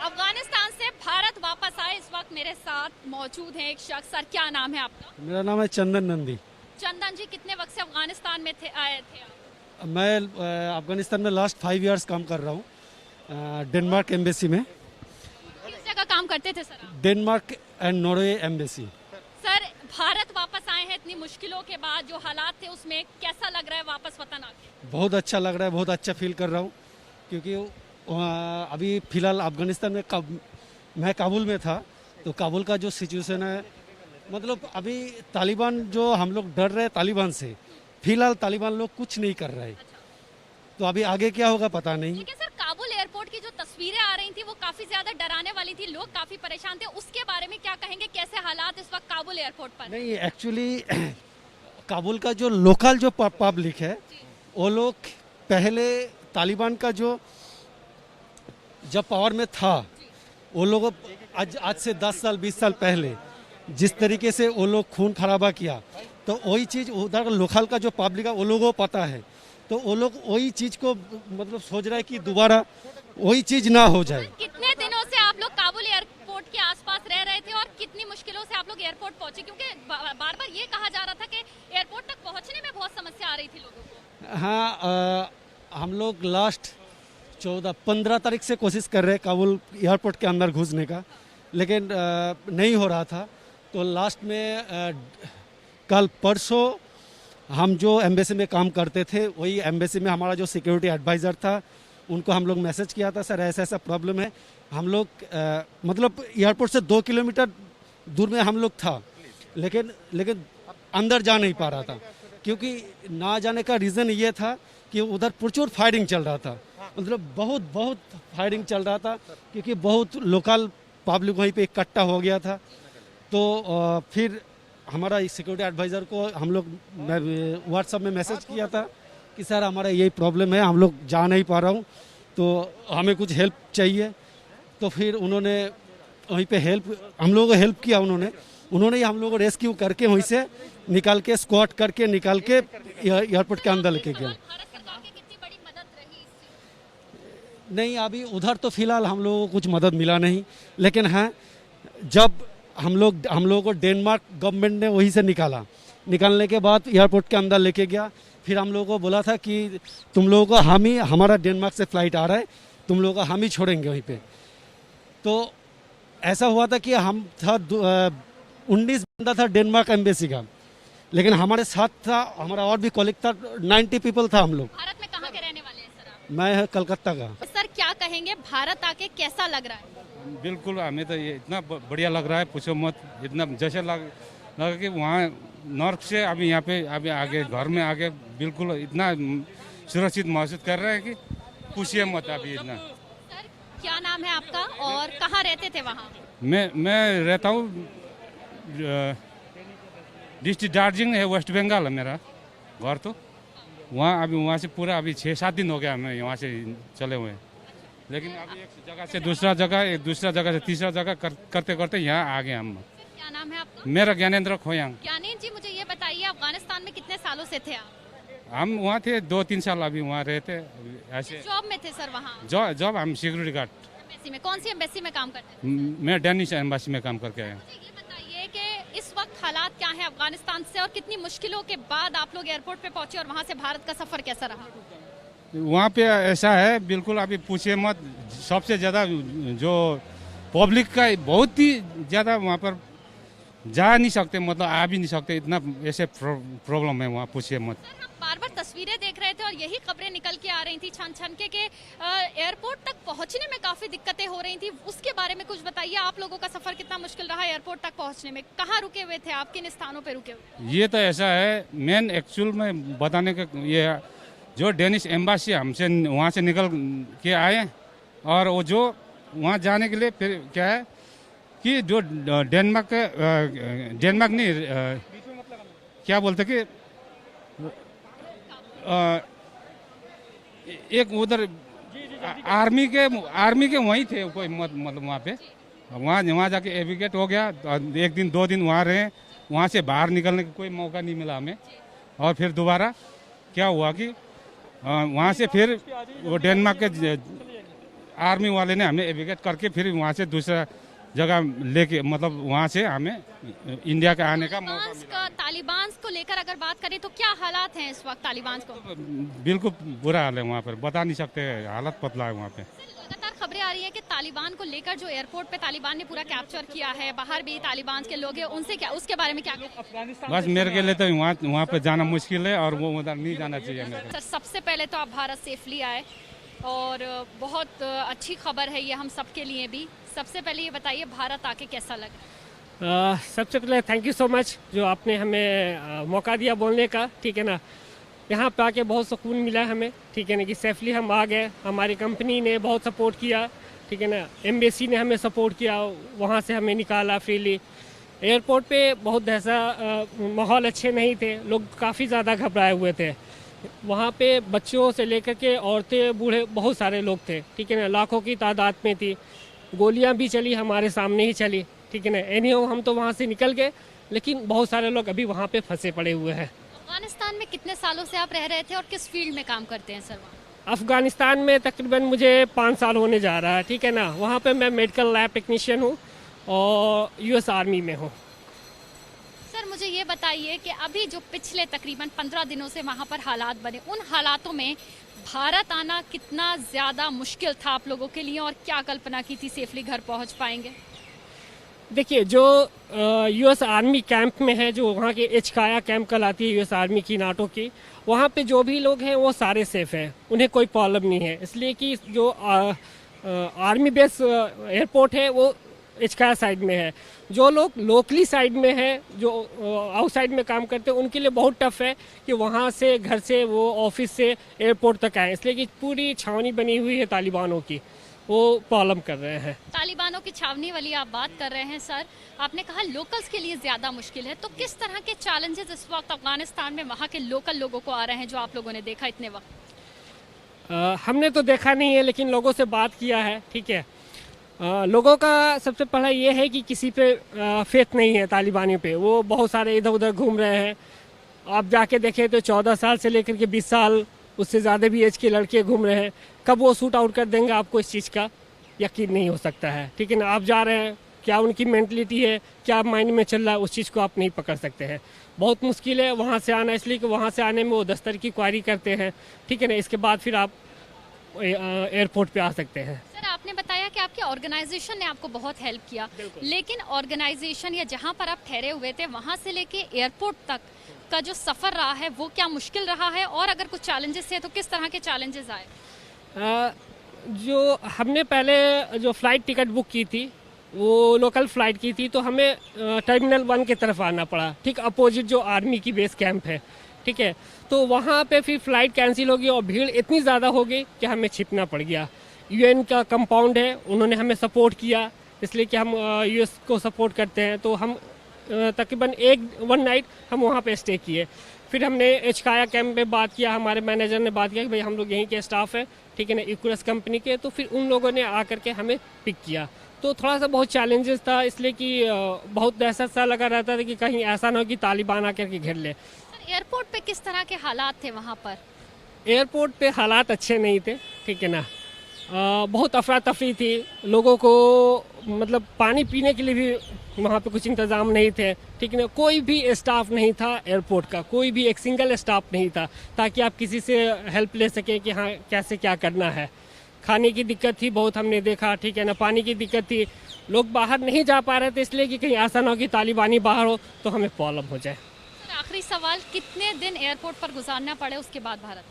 अफगानिस्तान से भारत वापस आए इस वक्त मेरे साथ मौजूद हैं एक शख्स। सर क्या नाम है आपका? मेरा नाम है चंदन नंदी। चंदन जी, कितने वक्त से अफगानिस्तान में आए थे आप? मैं अफगानिस्तान में लास्ट 5 इयर्स काम कर रहा हूँ डेनमार्क एम्बेसी में। किस जगह काम करते थे सर आप? Denmark and Norway embassy. Sir Bharat वापस आए हैं इतनी मुश्किलों के बाद, जो हालात थे उसमें कैसा लग रहा है वापस वतन आके? बहुत अच्छा लग रहा है, बहुत अच्छा फील कर रहा हूँ क्योंकि अभी फ़िलहाल अफगानिस्तान में मैं काबुल में था, तो काबुल का जो सिचुएशन है, मतलब अभी तालिबान जो हम लोग डर रहे हैं तालिबान से, फिलहाल तालिबान लोग कुछ नहीं कर रहे, तो अभी आगे क्या होगा पता नहीं। लेकिन सर काबुल एयरपोर्ट की जो तस्वीरें आ रही थी वो काफी ज्यादा डराने वाली थी, लोग काफी परेशान थे, उसके बारे में क्या कहेंगे? कैसे हालात इस वक्त काबुल एयरपोर्ट पर? नहीं, एक्चुअली काबुल का जो लोकल जो पब्लिक है, वो लोग पहले तालिबान का जो जब पावर में था, वो लोग आज से 10 साल 20 साल पहले जिस तरीके से वो लोग खून खराबा किया, तो वही चीज़ उधर लोकल का जो पब्लिक है वो लोगों को पता है, तो वो लोग वही चीज़ को मतलब सोच रहा है कि दोबारा वही चीज़ ना हो जाए। कितने दिनों से आप लोग काबुल एयरपोर्ट के आसपास रह रहे थे और कितनी मुश्किलों से आप लोग एयरपोर्ट पहुंचे? क्योंकि बार बार ये कहा जा रहा था कि एयरपोर्ट तक पहुंचने में बहुत समस्या आ रही थी लोगों को। हाँ, हम लोग लास्ट 15 तारीख से कोशिश कर रहे हैं काबुल एयरपोर्ट के अंदर घुसने का, लेकिन नहीं हो रहा था। तो लास्ट में कल परसों हम जो एम्बेसी में काम करते थे, वही एम्बेसी में हमारा जो सिक्योरिटी एडवाइज़र था, उनको हम लोग मैसेज किया था, सर ऐसा ऐसा प्रॉब्लम है। हम लोग मतलब एयरपोर्ट से 2 किलोमीटर दूर में हम लोग था, लेकिन अंदर जा नहीं पा रहा था, क्योंकि ना जाने का रीज़न ये था कि उधर प्रचुर फायरिंग चल रहा था, मतलब बहुत फायरिंग चल रहा था, क्योंकि बहुत लोकल पब्लिक वहीं पे इकट्ठा हो गया था। तो फिर हमारा सिक्योरिटी एडवाइज़र को हम लोग व्हाट्सएप में मैसेज किया था कि सर हमारा यही प्रॉब्लम है, हम लोग जा नहीं पा रहा हूँ, तो हमें कुछ हेल्प चाहिए। तो फिर उन्होंने वहीं पे हम लोगों को हेल्प किया, उन्होंने ही हम लोगों को रेस्क्यू करके वहीं से निकाल के स्क्वाट करके निकाल के एयरपोर्ट के अंदर लेके गया। नहीं, अभी उधर तो फिलहाल हम लोगों को कुछ मदद मिला नहीं, लेकिन हाँ, जब हम लोगों को डेनमार्क गवर्नमेंट ने वहीं से निकालने के बाद एयरपोर्ट के अंदर लेके गया, फिर हम लोगों को बोला था कि तुम लोगों को हमारा डेनमार्क से फ्लाइट आ रहा है, तुम लोगों को हम ही छोड़ेंगे वहीं पे। तो ऐसा हुआ था कि 19 बंदा था डेनमार्क एम्बेसी का, लेकिन हमारे साथ था हमारा और भी कॉलीग था, 90 पीपल था हम लोग। भारत में कहाँ के रहने वाले हैं सर आप? मैं कलकत्ता का। सर क्या कहेंगे, भारत आके कैसा लग रहा है? बिल्कुल, हमें तो ये इतना बढ़िया लग रहा है, पूछो मत। इतना जैसे लगा कि वहाँ नॉर्थ से अभी यहाँ पे अभी आगे घर में आगे बिल्कुल इतना सुरक्षित महसूस कर रहे हैं कि पूछिए मत अभी इतना। सर क्या नाम है आपका और कहाँ रहते थे वहाँ? मैं रहता हूँ डिस्ट्रिक्ट दार्जिलिंग है, वेस्ट बंगाल है मेरा घर। तो वहाँ से पूरा अभी 6-7 दिन हो गया हमें वहाँ से चले हुए, लेकिन अभी एक जगह से दूसरा जगह से तीसरा जगह करते करते यहाँ आ गए हम। क्या नाम है आपका? मेरा ज्ञानेंद्र खोयांग। ज्ञानेंद्र जी, मुझे ये बताइए अफगानिस्तान में कितने सालों से थे आप? हम वहाँ थे 2-3 साल, अभी वहाँ रहते ऐसे। जॉब में थे सर वहाँ? जॉब हम सिक्योरिटी गार्ड। एम्बेसी में? कौन सी एम्बेसी में काम करते थे? मैं डेनिश एम्बेसी में काम करके आया। मुझे ये बताइए कि इस वक्त हालात क्या हैं अफगानिस्तान से, और कितनी मुश्किलों के बाद आप लोग एयरपोर्ट पे पहुंचे, और वहाँ से भारत का सफर कैसा रहा? वहाँ पे ऐसा है, बिल्कुल अभी पूछिए मत। सबसे ज़्यादा जो पब्लिक का बहुत ही ज़्यादा वहाँ पर जा नहीं सकते, मतलब आ भी नहीं सकते, इतना ऐसे प्रॉब्लम है वहाँ, पूछिए मत। सर हम बार बार तस्वीरें देख रहे थे और यही खबरें निकल के आ रही थी छन के एयरपोर्ट तक पहुंचने में काफी दिक्कतें हो रही थी, उसके बारे में कुछ बताइए। आप लोगों का सफर कितना मुश्किल रहा एयरपोर्ट तक पहुंचने में? कहाँ रुके हुए थे आप, किन स्थानों पे रुके हुए? ये तो ऐसा है, मेन एक्चुअल में बताने का ये है, जो डेनिश एम्बेसी हमसे वहाँ से निकल के आए, और वो जो वहाँ जाने के लिए फिर क्या है कि जो डेनमार्क नहीं क्या बोलते कि एक उधर आर्मी के वहीं थे कोई, मतलब वहाँ पे वहाँ जाके एविकेट हो गया। 1 दिन 2 दिन वहाँ रहे, वहाँ से बाहर निकलने का कोई मौका नहीं मिला हमें। और फिर दोबारा क्या हुआ कि वहाँ से फिर वो डेनमार्क के आर्मी वाले ने हमें एविकेट करके फिर वहाँ से दूसरा जगह लेके मतलब वहाँ से हमें इंडिया का आने का मौका मिला। तालिबान को लेकर अगर बात करें तो क्या हालात हैं इस वक्त तालिबान को? बिल्कुल बुरा हाल है वहाँ पर, बता नहीं सकते, हालत पतला है वहाँ पे। लगातार खबरें आ रही है कि तालिबान को लेकर जो एयरपोर्ट पे तालिबान ने पूरा कैप्चर किया है, बाहर भी तालिबान के लोग हैं, उनसे क्या, उसके बारे में क्या? बस मेरे के लिए तो वहाँ पे जाना मुश्किल है और वो उधर नहीं जाना चाहिए मेरे को। सर, सबसे पहले तो आप भारत सेफली आए और बहुत अच्छी खबर है ये हम सबके लिए भी। सबसे पहले ये बताइए भारत आके कैसा लगा? सबसे पहले थैंक यू सो मच जो आपने हमें मौका दिया बोलने का, ठीक है ना। यहाँ पे आके बहुत सुकून मिला हमें, ठीक है ना, कि सेफली हम आ गए। हमारी कंपनी ने बहुत सपोर्ट किया, ठीक है ना, एम्बेसी ने हमें सपोर्ट किया, वहाँ से हमें निकाला फ्रीली। एयरपोर्ट पे बहुत ऐसा माहौल अच्छे नहीं थे, लोग काफ़ी ज़्यादा घबराए हुए थे। वहाँ पे बच्चों से लेकर के औरतें बूढ़े बहुत सारे लोग थे, ठीक है ना, लाखों की तादाद में थी। गोलियां भी चली, हमारे सामने ही चली, ठीक है ना। एनीहाउ हम तो वहाँ से निकल गए, लेकिन बहुत सारे लोग अभी वहाँ पे फंसे पड़े हुए हैं। अफगानिस्तान में कितने सालों से आप रह रहे थे और किस फील्ड में काम करते हैं सर? अफगानिस्तान में तकरीबन मुझे 5 साल होने जा रहा है, ठीक है ना। वहाँ पे मैं मेडिकल लैब टेक्नीशियन हूँ और US आर्मी में हूँ। सर, मुझे ये बताइए कि अभी जो पिछले तकरीबन 15 दिनों से वहाँ पर हालात बने, उन हालातों में भारत आना कितना ज़्यादा मुश्किल था आप लोगों के लिए और क्या कल्पना की थी सेफली घर पहुँच पाएंगे? देखिए, जो US आर्मी कैंप में है, जो वहाँ के एचकाया कैंप कहलाती है US आर्मी की, नाटो की, वहाँ पे जो भी लोग हैं वो सारे सेफ हैं, उन्हें कोई प्रॉब्लम नहीं है। इसलिए कि जो आर्मी बेस एयरपोर्ट है वो एचकाया साइड में है। जो लोग लोकली साइड में है, जो आउटसाइड में काम करते हैं, उनके लिए बहुत टफ है कि वहाँ से, घर से, वो ऑफिस से एयरपोर्ट तक आए। इसलिए कि पूरी छावनी बनी हुई है तालिबानों की, वो प्रॉब्लम कर रहे हैं। तालिबानों की छावनी वाली आप बात कर रहे हैं सर, आपने कहा लोकल्स के लिए ज़्यादा मुश्किल है, तो किस तरह के चैलेंजेस इस वक्त अफगानिस्तान में वहाँ के लोकल लोगों को आ रहे हैं जो आप लोगों ने देखा इतने वक्त? हमने तो देखा नहीं है, लेकिन लोगों से बात किया है, ठीक है। लोगों का सबसे पहला ये है कि किसी पे फेथ नहीं है तालिबानियों पे, वो बहुत सारे इधर उधर घूम रहे हैं। आप जाके देखें तो 14 साल से लेकर के 20 साल, उससे ज़्यादा भी एज के लड़के घूम रहे हैं। कब वो सूट आउट कर देंगे आपको इस चीज़ का यकीन नहीं हो सकता है, ठीक है ना। आप जा रहे हैं, क्या उनकी मेंटलिटी है, क्या माइंड में चल रहा है, उस चीज़ को आप नहीं पकड़ सकते हैं। बहुत मुश्किल है वहाँ से आना, इसलिए कि वहाँ से आने में वो 10 तरह की क्वारी करते हैं, ठीक है ना। इसके बाद फिर आप एयरपोर्ट पे आ सकते हैं। सर, आपने बताया कि आपके ऑर्गेनाइजेशन ने आपको बहुत हेल्प किया, लेकिन ऑर्गेनाइजेशन या जहाँ पर आप ठहरे हुए थे वहाँ से लेके एयरपोर्ट तक का जो सफ़र रहा है वो क्या मुश्किल रहा है, और अगर कुछ चैलेंजेस है तो किस तरह के चैलेंजेस आए? जो हमने पहले जो फ़्लाइट टिकट बुक की थी वो लोकल फ़्लाइट की थी, तो हमें टर्मिनल 1 की तरफ आना पड़ा, ठीक अपोजिट जो आर्मी की बेस कैंप है, ठीक है। तो वहाँ पे फिर फ़्लाइट कैंसिल हो गई और भीड़ इतनी ज़्यादा हो गई कि हमें छिपना पड़ गया। UN का कंपाउंड है, उन्होंने हमें सपोर्ट किया, इसलिए कि हम US को सपोर्ट करते हैं। तो हम तकरीबन 1 नाइट हम वहाँ पे स्टे किए। फिर हमने एचकाया कैंप में बात किया, हमारे मैनेजर ने बात किया कि भाई हम लोग यहीं के स्टाफ हैं, ठीक है ना, इक्वरस कंपनी के। तो फिर उन लोगों ने आकर के हमें पिक किया। तो थोड़ा सा बहुत चैलेंजेस था, इसलिए कि बहुत दहशत सा लगा रहता था कि कहीं ऐसा ना हो कि तालिबान आकर के घेर ले। एयरपोर्ट पे किस तरह के हालात थे वहाँ पर? एयरपोर्ट पे हालात अच्छे नहीं थे, ठीक है ना। बहुत अफरा तफरी थी, लोगों को मतलब पानी पीने के लिए भी वहाँ पे कुछ इंतज़ाम नहीं थे, ठीक है ना। कोई भी स्टाफ नहीं था एयरपोर्ट का, कोई भी एक सिंगल स्टाफ नहीं था ताकि आप किसी से हेल्प ले सकें कि हाँ कैसे क्या करना है। खाने की दिक्कत थी बहुत, हमने देखा, ठीक है ना। पानी की दिक्कत थी, लोग बाहर नहीं जा पा रहे थे, इसलिए कि कहीं ऐसा ना हो कि तालिबानी बाहर हो तो हमें प्रॉब्लम हो जाए। आखिरी सवाल, कितने दिन एयरपोर्ट पर गुजारना पड़े उसके बाद भारत?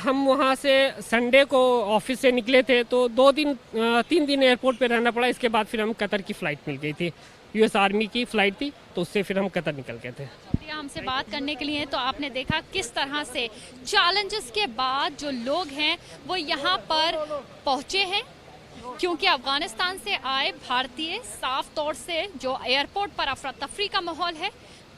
हम वहाँ से संडे को ऑफिस से निकले थे, तो 3 दिन एयरपोर्ट पे रहना पड़ा। इसके बाद फिर हम कतर की फ़्लाइट मिल गई थी, US आर्मी की फ़्लाइट थी, तो उससे फिर हम कतर निकल गए थे। शुक्रिया हमसे बात करने के लिए। तो आपने देखा किस तरह से चैलेंजेस के बाद जो लोग हैं वो यहाँ पर पहुँचे हैं, क्योंकि अफगानिस्तान से आए भारतीय साफ तौर से जो एयरपोर्ट पर अफरा तफरी का माहौल है,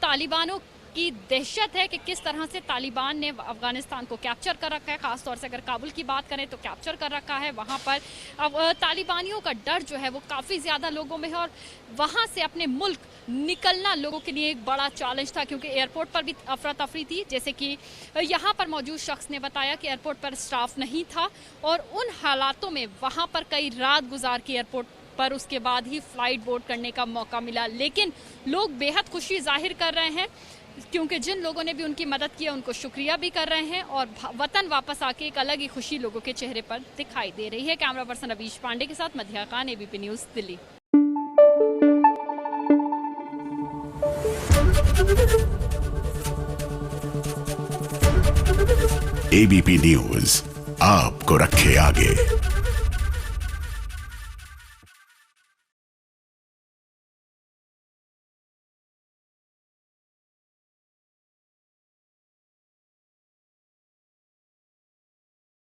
तालिबानों की दहशत है कि किस तरह से तालिबान ने अफगानिस्तान को कैप्चर कर रखा है। खासतौर से अगर काबुल की बात करें तो कैप्चर कर रखा है। वहाँ पर अब तालिबानियों का डर जो है वो काफ़ी ज़्यादा लोगों में है और वहाँ से अपने मुल्क निकलना लोगों के लिए एक बड़ा चैलेंज था, क्योंकि एयरपोर्ट पर भी अफरा तफरी थी। जैसे कि यहाँ पर मौजूद शख्स ने बताया कि एयरपोर्ट पर स्टाफ नहीं था और उन हालातों में वहाँ पर कई रात गुजार की एयरपोर्ट पर, उसके बाद ही फ्लाइट बोर्ड करने का मौका मिला। लेकिन लोग बेहद खुशी जाहिर कर रहे हैं, क्योंकि जिन लोगों ने भी उनकी मदद की उनको शुक्रिया भी कर रहे हैं और वतन वापस आके एक अलग ही खुशी लोगों के चेहरे पर दिखाई दे रही है। कैमरा पर्सन अवीश पांडे के साथ मध्या Khan, ABP news, Delhi. ABP news आपको रखे आगे।